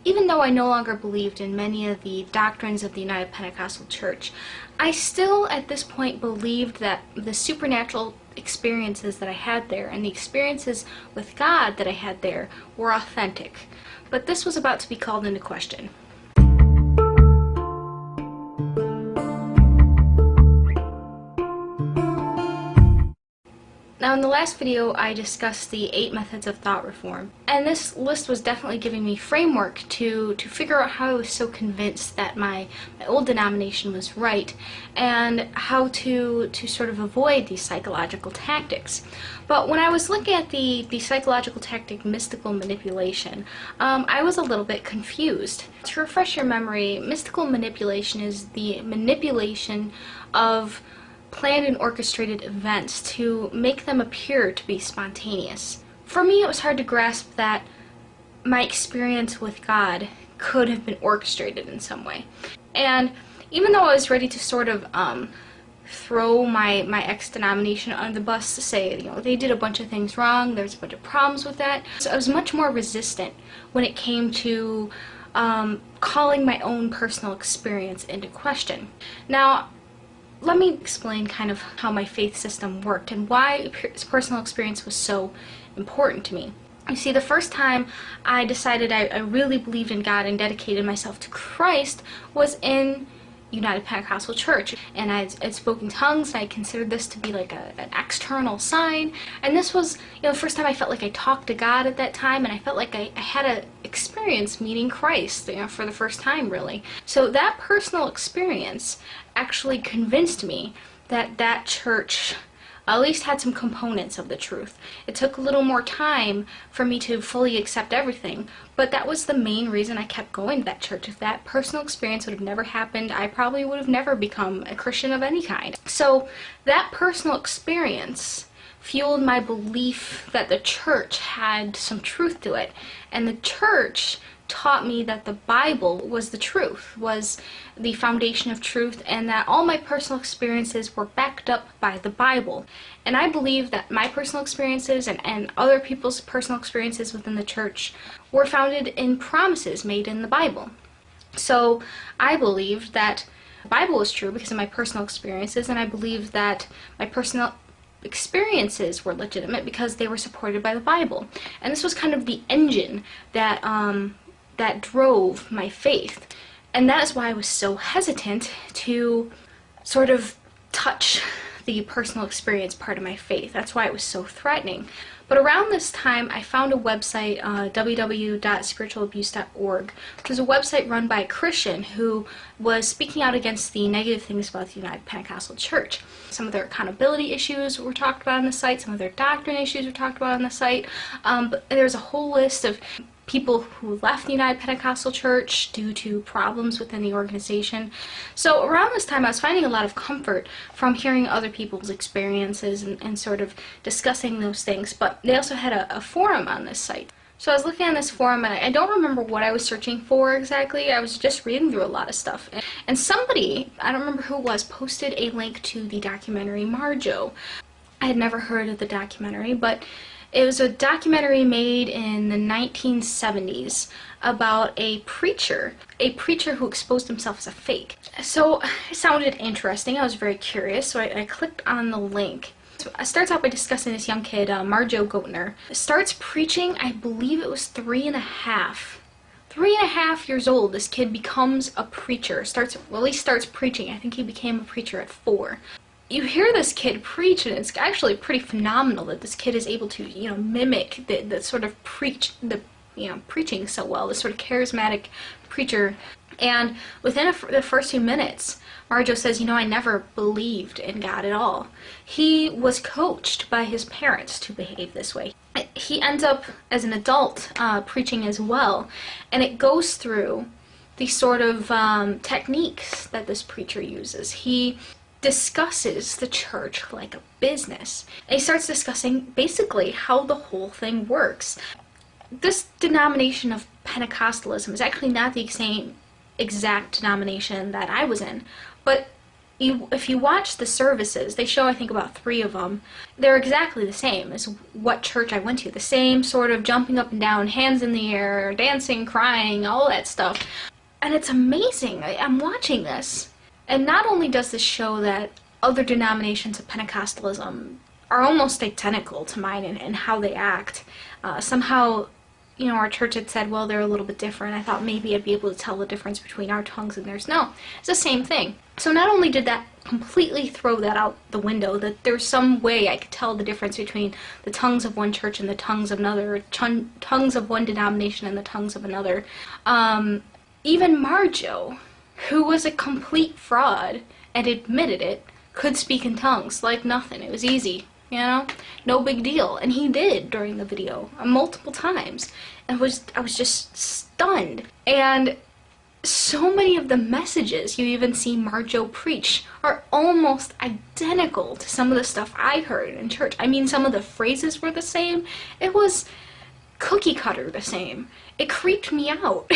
even though I no longer believed in many of the doctrines of the United Pentecostal Church, I still at this point believed that the supernatural experiences that I had there and the experiences with God that I had there were authentic. But this was about to be called into question. Now, in the last video, I discussed the 8 methods of thought reform, and this list was definitely giving me framework to figure out how I was so convinced that my old denomination was right, and how to sort of avoid these psychological tactics. But when I was looking at the psychological tactic mystical manipulation, I was a little bit confused. To refresh your memory, mystical manipulation is the manipulation of planned and orchestrated events to make them appear to be spontaneous. For me, it was hard to grasp that my experience with God could have been orchestrated in some way. And even though I was ready to sort of throw my ex-denomination under the bus to say, you know, they did a bunch of things wrong, there's a bunch of problems with that, so I was much more resistant when it came to calling my own personal experience into question. Now, let me explain kind of how my faith system worked and why personal experience was so important to me. You see, the first time I decided I really believed in God and dedicated myself to Christ was in United Pentecostal Church, and I'd spoken tongues, and I considered this to be like an external sign, and this was, you know, the first time I felt like I talked to God at that time, and I felt like I had an experience meeting Christ, you know, for the first time, really. So that personal experience actually convinced me that that church at least had some components of the truth. It took a little more time for me to fully accept everything, but that was the main reason I kept going to that church. If that personal experience would have never happened, I probably would have never become a Christian of any kind. So that personal experience fueled my belief that the church had some truth to it, and the church taught me that the Bible was the truth, was the foundation of truth, and that all my personal experiences were backed up by the Bible. And I believe that my personal experiences and other people's personal experiences within the church were founded in promises made in the Bible. So I believed that the Bible was true because of my personal experiences, and I believed that my personal experiences were legitimate because they were supported by the Bible. And this was kind of the engine that that drove my faith. And that is why I was so hesitant to sort of touch the personal experience part of my faith. That's why it was so threatening. But around this time, I found a website, www.spiritualabuse.org, which was a website run by a Christian who was speaking out against the negative things about the United Pentecostal Church. Some of their accountability issues were talked about on the site, some of their doctrine issues were talked about on the site, but there's a whole list of people who left the United Pentecostal Church due to problems within the organization. So around this time I was finding a lot of comfort from hearing other people's experiences and sort of discussing those things, but they also had a forum on this site. So I was looking on this forum, and I don't remember what I was searching for exactly. I was just reading through a lot of stuff. And somebody, I don't remember who it was, posted a link to the documentary Marjo. I had never heard of the documentary, but it was a documentary made in the 1970s about a preacher who exposed himself as a fake. So it sounded interesting. I was very curious, so I clicked on the link. So it starts out by discussing this young kid, Marjo Goetner. Starts preaching, I believe it was 3.5 years old. This kid becomes a preacher. Starts preaching. I think he became a preacher at 4. You hear this kid preach, and it's actually pretty phenomenal that this kid is able to, you know, mimic the sort of preaching so well, this sort of charismatic preacher. And within the first few minutes, Marjo says, you know, I never believed in God at all. He was coached by his parents to behave this way. He ends up, as an adult, preaching as well, and it goes through the sort of techniques that this preacher uses. He discusses the church like a business. And he starts discussing basically how the whole thing works. This denomination of Pentecostalism is actually not the same exact denomination that I was in, but if you watch the services, they show I think about 3 of them, they're exactly the same as what church I went to. The same sort of jumping up and down, hands in the air, dancing, crying, all that stuff. And it's amazing. I'm watching this. And not only does this show that other denominations of Pentecostalism are almost identical to mine in how they act. Somehow, you know, our church had said, well, they're a little bit different. I thought maybe I'd be able to tell the difference between our tongues and theirs. No, it's the same thing. So not only did that completely throw that out the window, that there's some way I could tell the difference between the tongues of one church and the tongues of another, tongues of one denomination and the tongues of another. Even Marjo, who was a complete fraud and admitted it, could speak in tongues like nothing. It was easy. You know, no big deal. And he did during the video multiple times. And I was just stunned. And so many of the messages you even see Marjo preach are almost identical to some of the stuff I heard in church. I mean, some of the phrases were the same. It was cookie cutter the same. It creeped me out.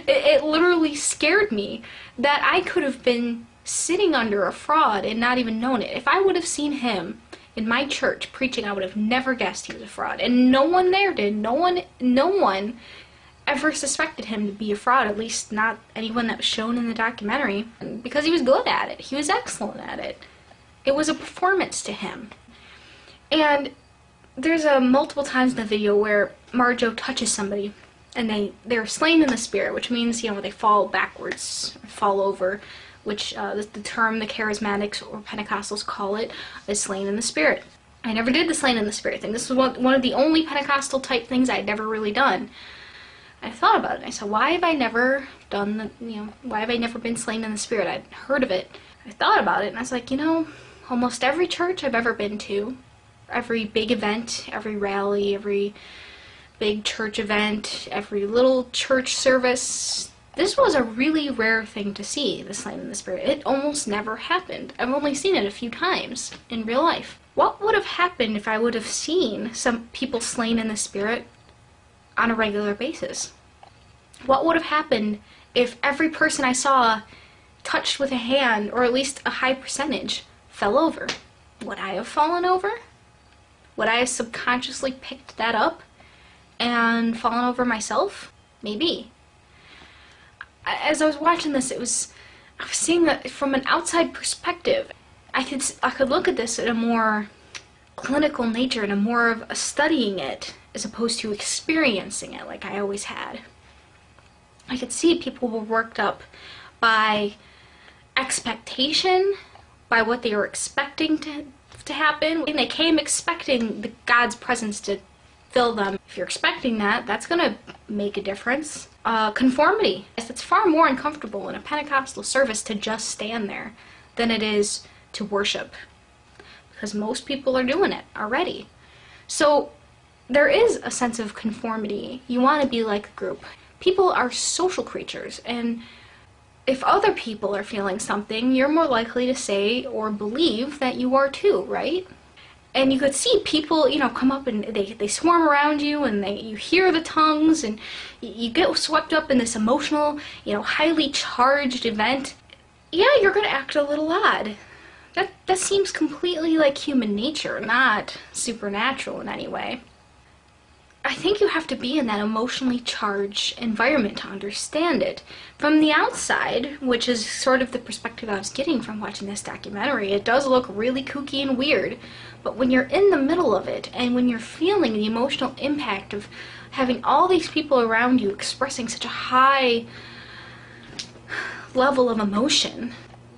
It literally scared me that I could have been sitting under a fraud and not even known it. If I would have seen him in my church preaching, I would have never guessed he was a fraud. And no one there did. No one ever suspected him to be a fraud, at least not anyone that was shown in the documentary, because he was good at it. He was excellent at it. It was a performance to him. And there's multiple times in the video where Marjo touches somebody and they're slain in the spirit, which means, you know, they fall backwards, fall over, which the term the charismatics or Pentecostals call it is slain in the spirit. I never did the slain in the spirit thing. This was one of the only Pentecostal type things I'd never really done. I thought about it. I said, why have I never done why have I never been slain in the spirit? I'd heard of it. I thought about it and I was like, you know, almost every church I've ever been to, every big event, every rally, every big church event, every little church service, this was a really rare thing to see, the slain in the spirit. It almost never happened. I've only seen it a few times in real life. What would have happened if I would have seen some people slain in the spirit on a regular basis? What would have happened if every person I saw touched with a hand, or at least a high percentage, fell over? Would I have fallen over? Would I have subconsciously picked that up and fallen over myself? Maybe. As I was watching this, I was seeing that from an outside perspective. I could look at this in a more clinical nature, and a more of a studying it as opposed to experiencing it like I always had. I could see people were worked up by expectation, by what they were expecting to happen, and they came expecting God's presence to fill them. If you're expecting that, that's gonna make a difference. Conformity. It's far more uncomfortable in a Pentecostal service to just stand there than it is to worship, because most people are doing it already. So there is a sense of conformity. You want to be like a group. People are social creatures, and if other people are feeling something, you're more likely to say or believe that you are too, right? And you could see people, you know, come up and they swarm around you, and you hear the tongues, and you get swept up in this emotional, you know, highly charged event. Yeah, you're gonna act a little odd. That seems completely like human nature, not supernatural in any way. I think you have to be in that emotionally charged environment to understand it. From the outside, which is sort of the perspective I was getting from watching this documentary, it does look really kooky and weird. But when you're in the middle of it, and when you're feeling the emotional impact of having all these people around you expressing such a high level of emotion,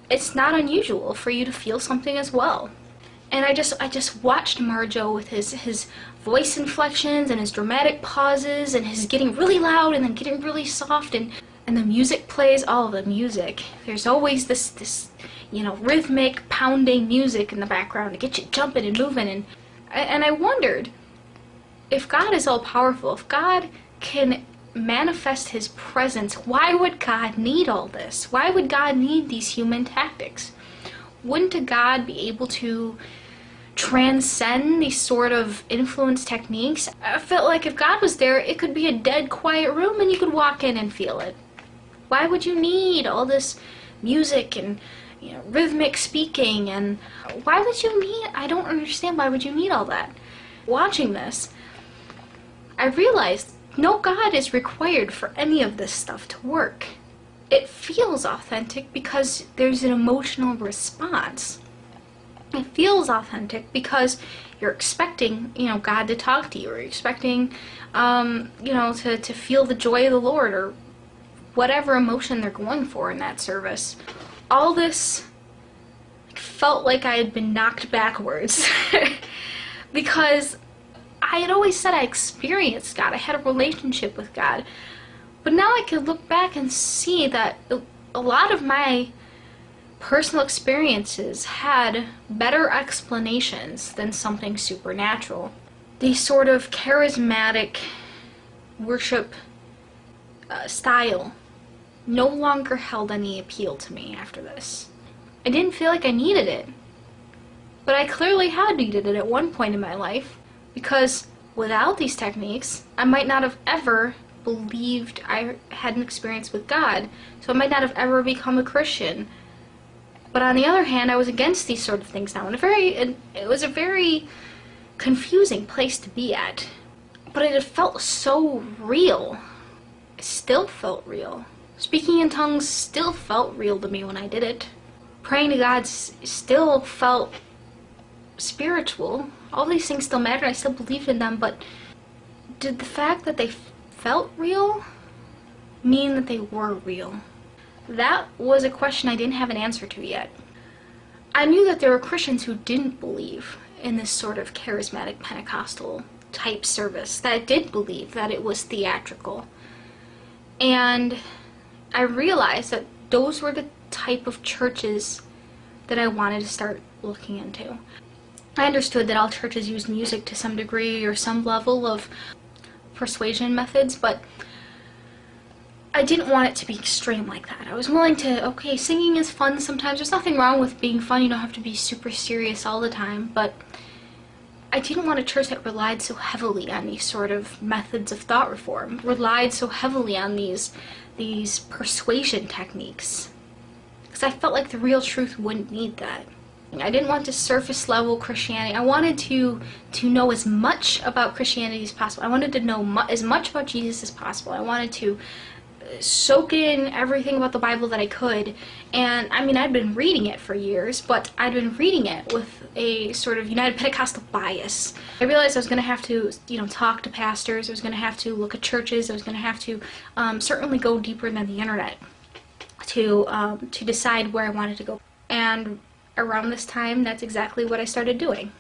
it's not unusual for you to feel something as well. And I just watched Marjo with his voice inflections and his dramatic pauses and his getting really loud and then getting really soft, and the music plays. All the music, there's always this you know, rhythmic pounding music in the background to get you jumping and moving, and I wondered, if God is all powerful, if God can manifest his presence, why would God need all this? Why would God need these human tactics? Wouldn't a God be able to transcend these sort of influence techniques? I felt like if God was there, it could be a dead quiet room and you could walk in and feel it. Why would you need all this music and rhythmic speaking, and why would you need, I don't understand, why would you need all that? Watching this, I realized no God is required for any of this stuff to work. It feels authentic because there's an emotional response. It feels authentic because you're expecting, God to talk to you, or you're expecting, to feel the joy of the Lord, or whatever emotion they're going for in that service. All this felt like I had been knocked backwards because I had always said I experienced God, I had a relationship with God, but now I can look back and see that a lot of my personal experiences had better explanations than something supernatural. The sort of charismatic worship style no longer held any appeal to me after this. I didn't feel like I needed it, but I clearly had needed it at one point in my life, because without these techniques, I might not have ever believed I had an experience with God, so I might not have ever become a Christian. But on the other hand, I was against these sort of things now, and it was a very confusing place to be at. But it felt so real. It still felt real. Speaking in tongues still felt real to me when I did it. Praying to God still felt spiritual. All these things still mattered. I still believed in them, but did the fact that they felt real mean that they were real? That was a question I didn't have an answer to yet. I knew that there were Christians who didn't believe in this sort of charismatic Pentecostal type service, that did believe that it was theatrical. And I realized that those were the type of churches that I wanted to start looking into. I understood that all churches use music to some degree or some level of persuasion methods, but I didn't want it to be extreme like that. I was willing to, okay, singing is fun sometimes. There's nothing wrong with being fun. You don't have to be super serious all the time, but I didn't want a church that relied so heavily on these sort of methods of thought reform, relied so heavily on these persuasion techniques, because I felt like the real truth wouldn't need that. I didn't want to surface level Christianity. I wanted to know as much about Christianity as possible. I wanted to know as much about Jesus as possible. I wanted to soak in everything about the Bible that I could. And I mean, I'd been reading it for years, but I'd been reading it with a sort of United Pentecostal bias. I realized I was going to have to, talk to pastors. I was going to have to look at churches. I was going to have to certainly go deeper than the internet to decide where I wanted to go. And around this time, that's exactly what I started doing.